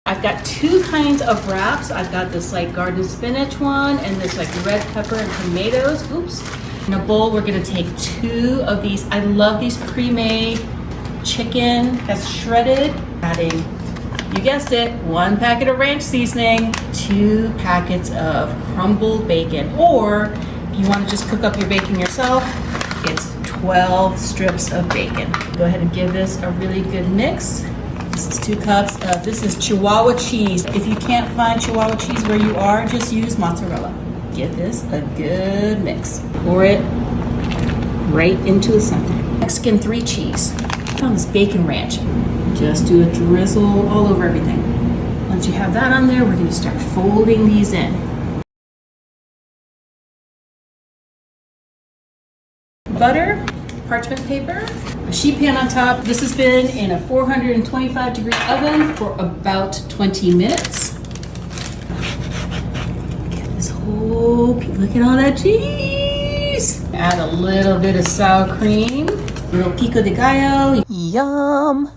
I've got two kinds of wraps. I've got this like garden spinach one and this like red pepper and tomatoes. Oops. In a bowl, we're gonna take two of these. I love these pre-made chicken that's shredded. Adding, you guessed it, 1 packet of ranch seasoning, 2 packets of crumbled bacon. Or if you wanna just cook up your bacon yourself, it's 12 strips of bacon. Go ahead and give this a really good mix. This is 2 cups of, this is Chihuahua cheese. If you can't find Chihuahua cheese where you are, just use mozzarella. Give this a good mix. Pour it right into the center. Mexican 3 cheese. On this bacon ranch. Just do a drizzle all over everything. Once you have that on there, we're gonna start folding these in. Butter, parchment paper, a sheet pan on top. This has been in a 425 degree oven for about 20 minutes. Get this whole, look at all that cheese. Add a little bit of sour cream, a little pico de gallo. Yum.